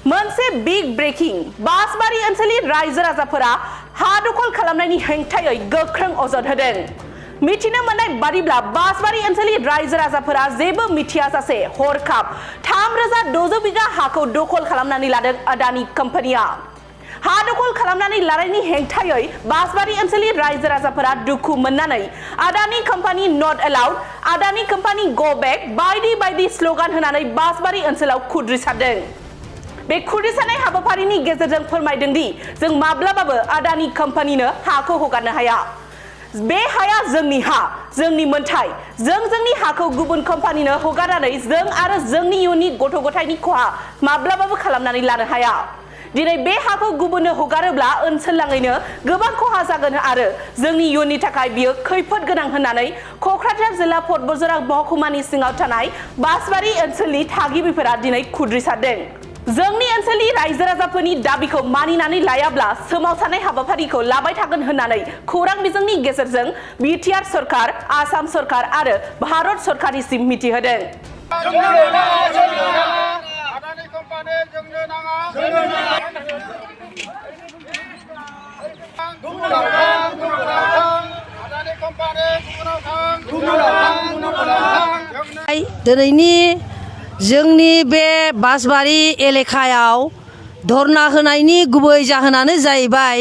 मोनसे big breaking बासबारि ओनसोलनि रायजो राजाफोरा हा दखल खालामनायनि हेंथायै गोख्रों अजद होदों। मिथिनो मोननाय बादिब्ला बासबारि ओनसोलनि रायजो राजाफोरा जेबो मिथियाजासे हरखाब 3600 बिगा हाखौ दखल खालामनानै लादों आदानि कम्पानिया। हा दखल खालामनानै लानायनि हेंथायै बासबारि ओनसोलनि रायजो राजाफोरा दुखु मोननानै आदानि कम्पानि नट एलाउड, आदानि कम्पानि गो बेक बायदि बायदि स्लोगान होनानै बासबारि ओनसोलाव खुद्रिसारदों। बे खुद्रिसारनाय हाबाफारिनि गेजेरजों फोरमायदों दि जों माब्लाबाबो आदानि कम्पानिनो हाखौ हगारनो हाया। बे हाया जोंनि हा, जोंनि मोन्थाय। जों जोंनि हाखौ गुबुन कम्पानिनो हगारनानै जों आरो जोंनि इयुननि गथ' गथायनि खहा माब्लाबाबो खालामनानै लानो हाया। दिनै बे हाखौ गुबुननो हगारोब्ला ओनसोलनाङैनो गोबां खहा जागोन आरो जोंनि इयुननि थाखाय बियो खैफोद गोनां होननानै क'क्राझार जिल्ला पटबजरा महकुमानि सिङाव थानाय बासबारि ओनसोलनि थागिबिफोरा दिनै खुद्रिसारदों। जोंनि ओनसोलनि रायजो राजाफोरनि दाबिखौ मानिनानै लायाब्ला सोमावसारनाय हाबाफारिखौ लाबाय थागोन होननानै खौरां बिजोंनि गेजेरजों बिटिआर सरकार, आसाम सरकार आरो भारत सरकारनिसिम मिथिहोदों। दिनैनि जोंनि बे बासबारि एलेकायाव धरना होनायनि गुबै जाहोनानो जाहैबाय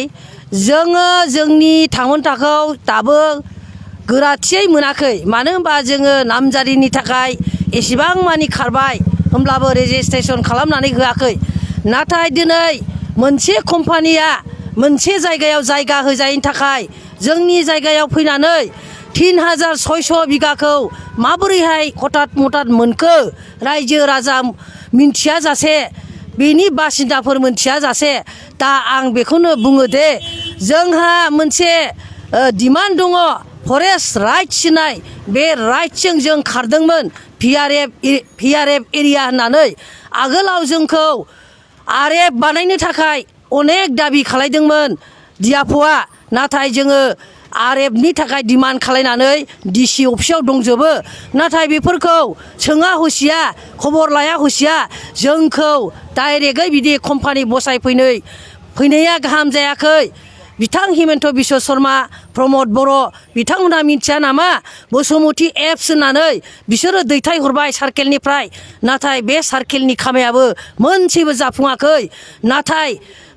जोङो जोंनि थामोनथाखौ दाबो गोराथियै मोनाखै। मानो होनबा जोङो नामजारिनि थाखाय एसेबां मानि खारबाय होमब्लाबो रेजिस्ट्रेसन खालामनानै होआखै। नाथाय दिनै मोनसे कम्पानिया मोनसे जायगायाव जायगा होजायैनि थाखाय जोंनि जायगायाव फैनानै 3600 बिगाखौ माबोरैहाय हथात मथात मोनखो रायजो राजा मिन्थिया जासे, बेनि बासिन्दाफोर मिन्थिया जासे। दा आं बेखौनो बुङो दे जोंहा मोनसे डिमान्ड दङ फरेस्ट राइट्स होननाय। बे राइट्सजों जों खारदोंमोन PRF एरिया होननानै। आगोलाव जोंखौ RF बानायनो थाखाय अनेक दाबि खालायदोंमोन DFOआ। नाथाय जोङो RFनि थाखाय डिमान्ड खालायनानै DC अफिसाव दंजोबो। नाथाय बेफोरखौ सोङा हसिया, खबर लाया हसिया जोंखौ डाइरेक्टयै बिदि कम्पानि फैनाया गाहाम जायाखै। बिथां हिमन्त बिश्व शर्मा, प्रमद बर' बिथांमोनहा मिथिया नामा बसुमती एप्स होननानै बिसोरो दैथायहरबाय सार्केलनिफ्राय। नाथाय बे सार्केलनि खामायाबो मोनसेबो जाफुङाखै। नाथाय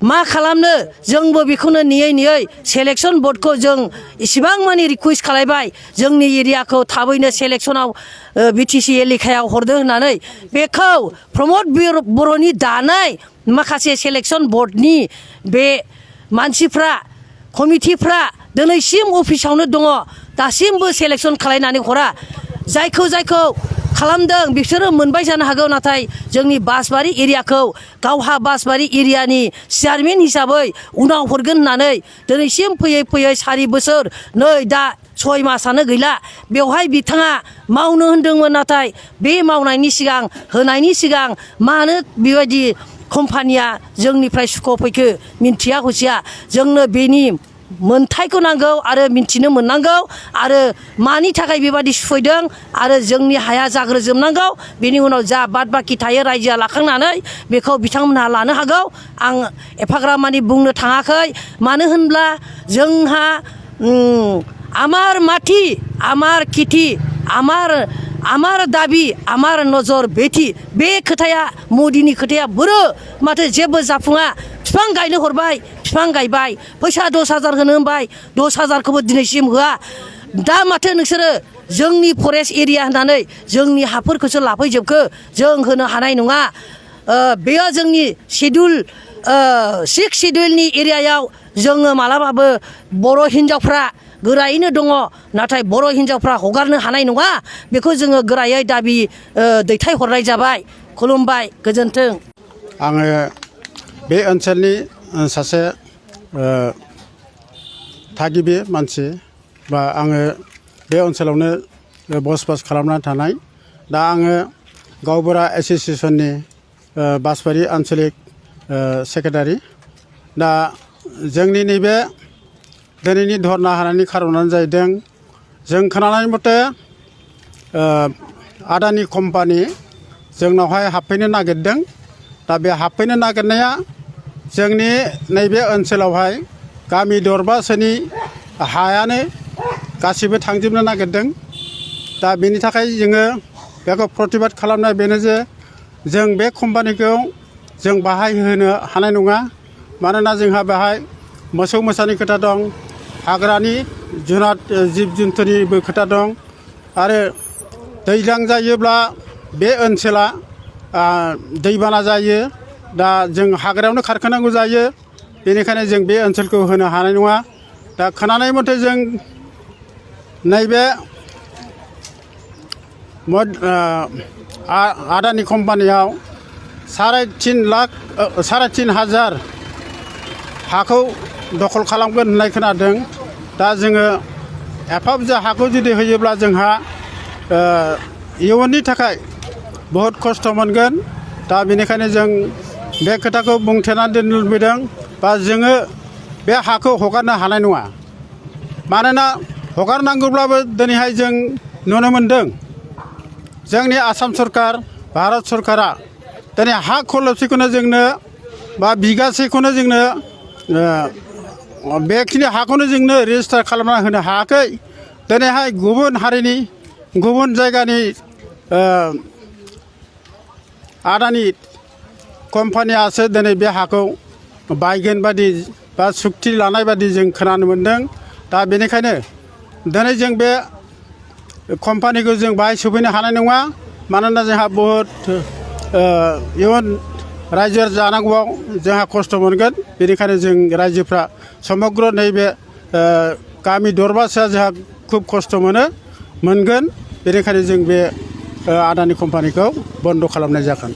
मा खालामनो जोंबो बेखौनो नेयै सेलेक्सन बर्डखौ जों इसिबां मानि रिकुवेस्ट खालायबाय जोंनि एरियाखौ थाबैनो सेलेक्सनाव BTC एलेकायाव हरदो होननानै। बेखौ प्रमद बर'नि दानाय माखासे सेलेक्सन बर्डनि बे मानसिफ्रा, कमिटिफ्रा दिनैसिम अफिसावनो दङ, दासिमबो सेलेक्सन खालायनानै हरा। जायखौ खालामदों बिसोरो मोनबाय जानो हागौ। नाथाय जोंनि बासबारि एरियाखौ गावहा बासबारि एरियानि चेयारमेन हिसाबै उनाव हरगोन होननानै दिनैसिम फैयै 4 बोसोर नै दा 6 मासानो गैला। बेवहाय बिथाङा मावनो होनदोंमोन। नाथाय बे मावनायनि सिगां होनायनि सिगां मानो बेबायदि कम्पानिया जोंनिफ्राय सुख' फैखो मिन्थिया हसिया। जोंनो बेनि मोनथायखौ नांगौ आरो मिन्थिनो मोननांगौ आरो मानि थाखाय बेबादि सुफैदों आरो जोंनि हाया जाग्रोजोबनांगौ। बेनि उनाव जा बाद बाखि थायो रायजोआ लाखांनानै बेखौ बिथांमोनहा लानो हागौ। आं एफाग्राब मानि बुंनो थाङाखै। मानो होनब्ला जोंहा आमार माटी, आमार खेथि, आमार दाबि, आमार नजर बेथि। बे खोथाया मदिनि खोथाया बोरो माथो जेबो जाफुङा। बिफां गायनो हरबाय, बिफां गायबाय, फैसा 10,000 होनो होनबाय, 10,000खौबो दिनैसिम होआ। दा माथो नोंसोरो जोंनि फरेस्ट एरिया होननानै जोंनि हाफोरखौसो लाफैजोबखो। जों होनो हानाय नङा। बेयो जोंनि 6 सिडिउलनि एरियायाव जोङो मालाबाबो बर' हिनजावफ्रा गोरायैनो दङ। नाथाय बर' हिनजावफ्रा हगारनो हानाय नङा। बेखौ जोङो गोरायै दाबि दैथायहरनाय जाबाय। खुलुमबाय, गोजोन्थों। आङो बे ओनसोलनि सासे थागिबि मानसि बा आङो बे ओनसोलावनो बसबास खालामनानै थानाय। दा आङो गावबुरा एस'सियेसननि बासबारि आन्चलिक सेक्रेटारि। दा जोंनि नैबे दिनैनि धरना होनायनि खारनानो जाहैदों जों खोनानाय मथे आदानि कम्पानि जोंनावहाय हाबफैनो नागिरदों। दा बे हाबफैनो नागिरनाया जोंनि नैबे ओनसोलावहाय गामि दरबासोनि हायानो गासिबो थांजोबनो नागिरदों। दा बेनि थाखाय जोङो बेखौ प्रतिबाद खालामनाय बेनो जे जों बे कम्पानिखौ जों बाहाय होनो हानाय नङा। मानोना जोंहा बेहाय मोसौ मोसानि खोथा दं, हाग्रानि जुनाद जिब जुन्थुनिबो खोथा दं आरो दैज्लां जायोब्ला बे ओनसोला दैबाना जायो। दा जों हाग्रायावनो खारखोनांगौ जायो। बेनिखायनो जों बे ओनसोलखौ होनो हानाय नङा। दा खोनानाय मथे जों नैबे आदानि कम्पानियाव 3.5 हाखौ दखल खालामगोन होननाय खोनादों। दा जोङो एफा बुरजा हाखौ जुदि होयोब्ला जोंहा इयुननि थाखाय बहुद खस्थ' मोनगोन। दा बेनिखायनो जों बे खोथाखौ बुंथेनानै दोननो लुबैदों बा जोङो बे हाखौ हगारनो हानाय नङा। मानोना हगारनांगौब्लाबो दिनैहाय जों नुनो मोनदों जोंनि आसाम सरकार भारत सरकारा दिनै हा खलबसेखौनो जोंनो बा बिगासेखौनो जोंनो बेखिनि हाखौनो जोंनो रेजिस्टार खालामना होनो हायाखै। दिनैहाय गुबुन हारिनि गुबुन जायगानि आदानि कम्पानियासो दिनै बे हाखौ बायगोन बादि बा सुक्ति लानाय बादि जों खोनानो मोनदों। दा बेनिखायनो दिनै जों बे कम्पानिखौ जों बाहाय सफैनो हानाय नङा। मानोना जोंहा बहुद इयुन रायजो जानांगौआव जोंहा खस्थ' मोनगोन। बेनिखायनो जों रायजोफ्रा समग्र नैबे गामि दरबासेया जोंहा खुब खस्थ' मोनगोन। बेनिखायनो जों बे आदानि कम्पानिखौ बन्द' खालामनाय जागोन।